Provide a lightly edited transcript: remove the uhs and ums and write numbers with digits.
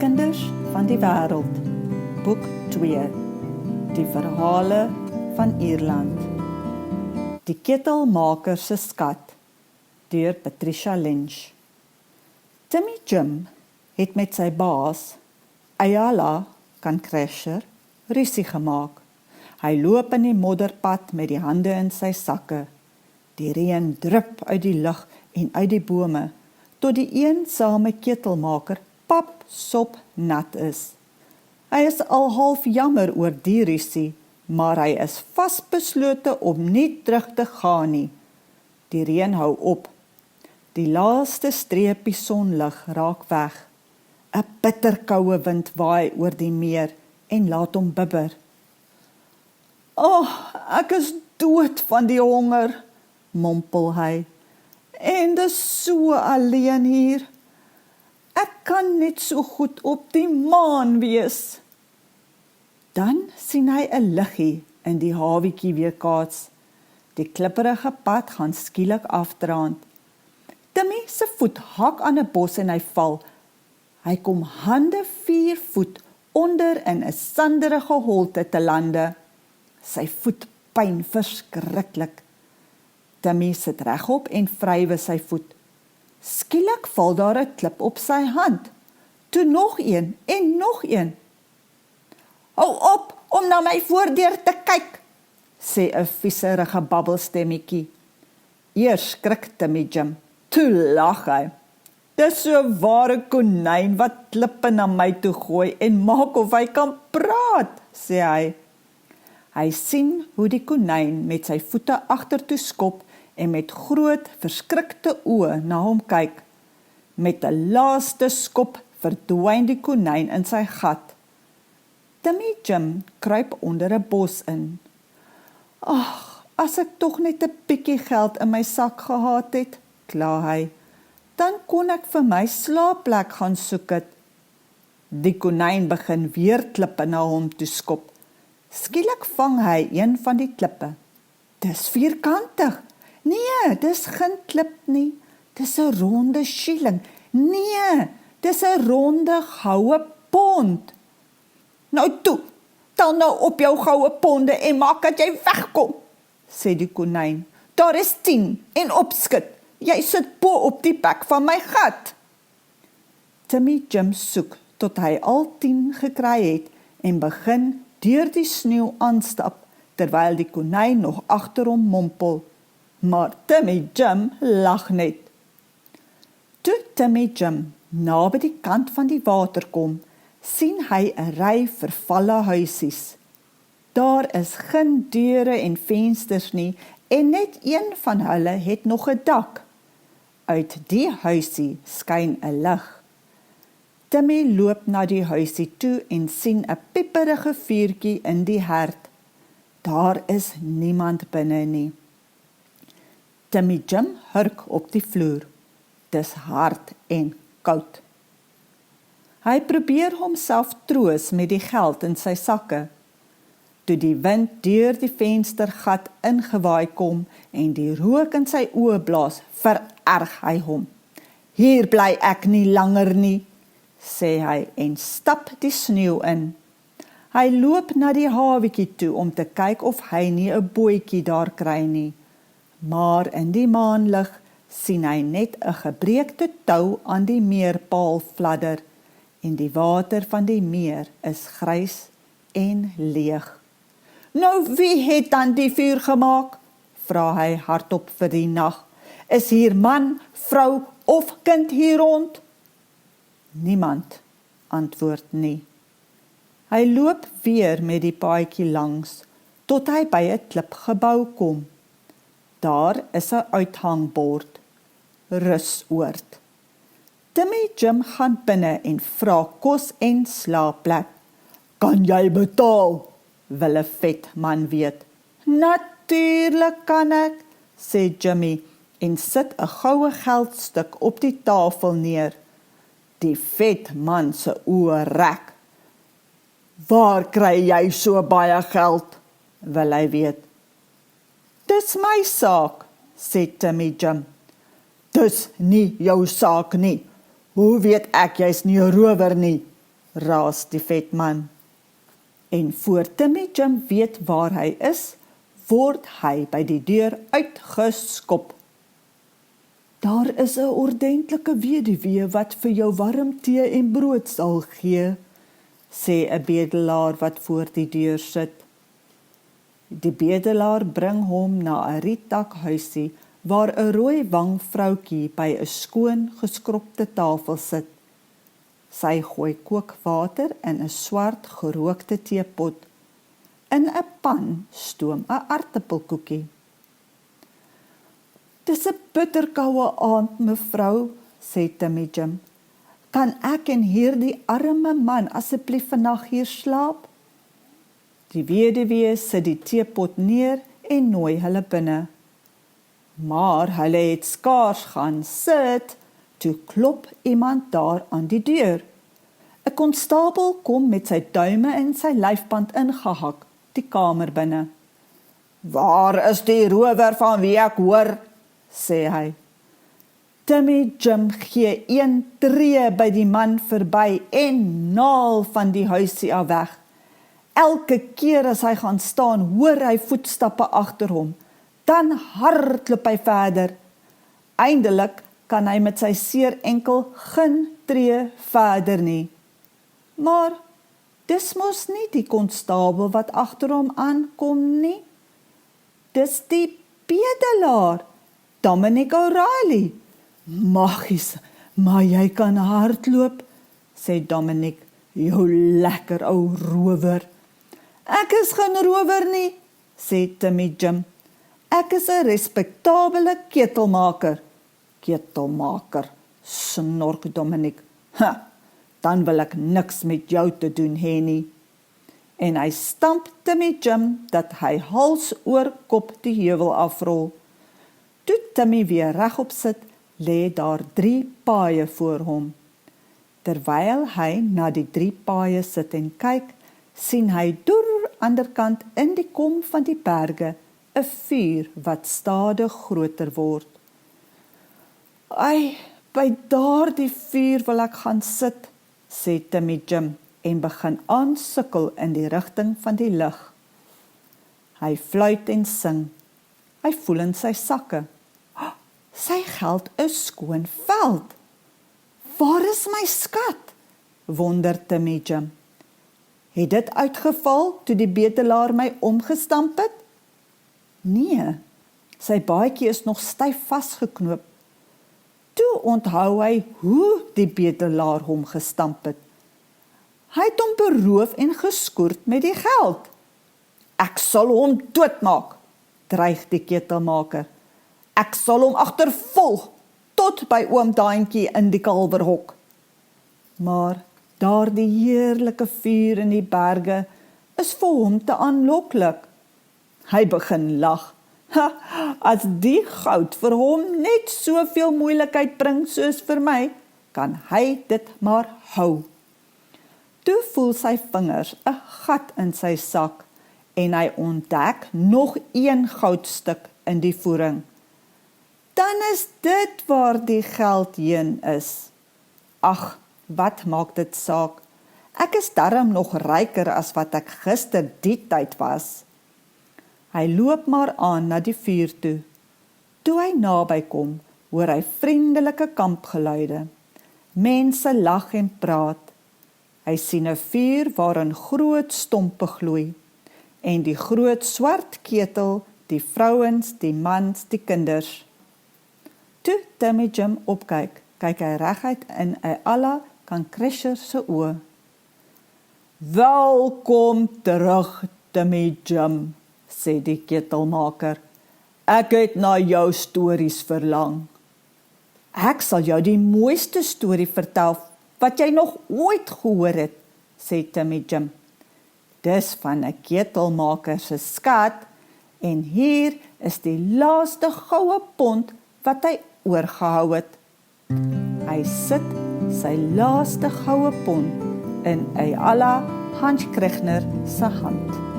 Tekenders van die wêreld, boek 2, die verhale van Ierland. Die ketelmaker se skat, deur Patricia Lynch. Timmy Jim het met sy baas, Ayala Crasher, rusie gemaak. Hy loop in die modderpad met die hande in sy sakke. Die reën drup uit die lug en uit die bome, tot die eensame ketelmaker papsop nat is. Hy is al half jammer oor die rusie, maar hy is vasbeslote om nie terug te gaan nie. Die reën hou op. Die laaste streepie sonlig raak weg. 'n bitterkoue wind waai oor die meer en laat hom bibber. Ek is dood van die honger, mompel hy. En dis so alleen hier. Ek kan net so goed op die maan wees. Dan sien hy 'n liggie in die hawietjie weerkaats. Die klipperige pad gaan skielik afdraand. Timmy se voet hak aan 'n bos en hy val. Hy kom hande 4 voet onder in 'n sanderige holte te lande. Sy voet pyn verskriklik. Timmy sit regop en vrywe sy voet. Skielik val daar 'n klip op sy hand. Toe nog een en nog een. Hou op om na my voordeur te kyk, sê 'n vieserige babbelstemmetjie. Eers skrik Timmy Jim. Toe lag hy. Dis so 'n ware konyn wat klippe na my toe gooi en maak of hy kan praat, sê hy. Hy sien hoe die konyn met sy voete agtertoe skop en met groot, verskrikte oë na hom kyk. Met 'n laaste skop verdwyn die konyn in sy gat. Timmy Jim kruip onder 'n bos in. As ek tog net 'n bietjie geld in my sak gehad het, kla hy, dan kon ek vir my slaapplek gaan soek het. Die konyn begin weer klippe na hom toe skop. Skielik vang hy een van die klippe. Dis vierkantig. Nee, dis geen klip nie. Dis 'n ronde skieling. Nee, dis 'n ronde goue pond. Nou toe, tel nou op jou goue ponde en maak dat jy wegkom, sê die konyn. Daar is 10 en opskit. Jy sit bo op die bek van my gat. Timmy Jim soek tot hy al 10 gekry het en begin deur die sneeu aanstap, terwyl die konyn nog agter hom mompel. Maar Timmy Jim lag net. Toe Timmy Jim naby die kant van die water kom, sien hy 'n ry vervalle huisies. Daar is geen deure en vensters nie, en net een van hulle het nog 'n dak. Uit die huisie skyn 'n lig. Timmy loop na die huisie toe en sien 'n pieperige vuurtjie in die hert. Daar is niemand binne nie. Timmy Jim hurk op die vloer. Dis hard en koud. Hy probeer homself troos met die geld in sy sakke. Toe die wind deur die venstergat ingewaai kom en die rook in sy oë blaas, vererg hy hom. Hier bly ek nie langer nie, sê hy en stap die sneeu in. Hy loop na die hawietjie toe om te kyk of hy nie 'n bootjie daar kry nie. Maar in die maanlig sien hy net 'n gebreekte tou aan die meerpaal fladder en die water van die meer is grys en leeg. Nou wie het dan die vuur gemaak? Vra hy hardop vir die nag. Is hier man, vrou of kind hier rond? Niemand antwoord nie. Hy loop weer met die paadjie langs, tot hy by 'n klipgebou kom. Daar is 'n uithangbord. Rusoord. Timmy Jim gaan binne en vra kos en slaapplek. Kan jy betaal? Wil 'n vet man weet. Natuurlik kan ek, sê Jimmy en sit 'n goue geldstuk op die tafel neer. Die vet man se oë rek. Waar kry jy so baie geld? Wil hy weet. Dis my saak, sê Timmy Jim. Dis nie jou saak nie. Hoe weet ek jy's nie 'n rower nie? raas die vetman. En voor Timmy Jim weet waar hy is, word hy by die deur uitgeskop. Daar is 'n ordentlike weduwee wat vir jou warm tee en brood sal gee, sê 'n bedelaar wat voor die deur sit. Die bedelaar bring hom na 'n rietdak huisie waar 'n rooi wang vroutjie by 'n skoon geskropte tafel sit. Sy gooi kookwater in 'n swart gerookte teepot. In 'n pan stoom 'n aartappelkoekie. "Dis 'n bitterkoue aand, mevrou," sê Timmy Jim. "Kan ek en hierdie arme man asseblief vandag hier slaap?" Die weduwee sit die teepot neer en nooi hulle binne. Maar hulle het skaars gaan sit, toe klop iemand daar aan die deur. 'n Konstabel kom met sy duime en sy lyfband ingehak die kamer binne. "Waar is die rower van wie ek hoor?" sê hy. Timmy Jim gee 1 tree by die man verby en naal van die huisie af weg. Elke keer as hy gaan staan, hoor hy voetstappe agter hom. Dan hardloop hy verder. Eindelik kan hy met sy seer enkel geen tree verder nie. Maar dis mos nie die konstabel wat agter hom aankom nie. Dis die bedelaar, Dominic O'Reilly. "Magies, maar jy kan hardloop," sê Dominic. "Jou lekker ou rower." "Ek is geen rower nie," sê Timmy Jim. "Ek is 'n respektabele ketelmaker." "Ketelmaker," snork Dominic. "Ha, dan wil ek niks met jou te doen hê nie." En hy stamp Timmy Jim dat hy hals oor kop die heuwel afrol. Toe Timmy weer regop sit, lê daar 3 paaie voor hom. Terwyl hy na die 3 paaie sit en kyk, sien hy deur anderkant in die kom van die berge 'n vuur wat stadig groter word. "Ai, by daardie vuur wil ek gaan sit," sê Timmy Jim en begin aansukkel in die rigting van die lig. Hy fluit en sing. Hy voel in sy sakke. Sy geld is skoon veld. "Waar is my skat?" wonder Timmy Jim. "Het dit uitgeval toe die bedelaar my omgestamp het?" Nee, sy baadjie is nog styf vasgeknoop. Toe onthou hy hoe die bedelaar hom gestamp het. Hy het hom beroof en geskoord met die geld. "Ek sal hom doodmaak," dreig die ketelmaker. "Ek sal hom agtervolg tot by oom Daantjie in die kalverhok." Maar daardie heerlike vuur in die berge is vir hom te aanloklik. Hy begin lag. As die goud vir hom net soveel moeilikheid bring soos vir my, kan hy dit maar hou. Toe voel sy vingers 'n gat in sy sak en hy ontdek nog 1 goudstuk in die voering. Dan is dit waar die geld heen is. Ag, wat maak dit saak? Ek is darm nog ryker as wat ek gister die tyd was. Hy loop maar aan na die vuur toe. Toe hy naby kom, hoor hy vriendelike kampgeluide. Mense lag en praat. Hy sien 'n vuur waarin groot stompe gloei. En die groot swart ketel, die vrouens, die mans, die kinders. Toe Timmy Jim opkyk, kyk hy reguit in 'n Alla kan Crusher se oë. "Welkom terug, Timmy Jim," sê die ketelmaker. "Ek het na jou stories verlang." "Ek sal jou die mooiste storie vertel wat jy nog ooit gehoor het," sê Timmy Jim. "Dis van 'n ketelmaker se skat en hier is die laaste goue pond wat hy oorgehou het." Hy sit sy laaste goue pond in Ayala Hans Krechner se hand.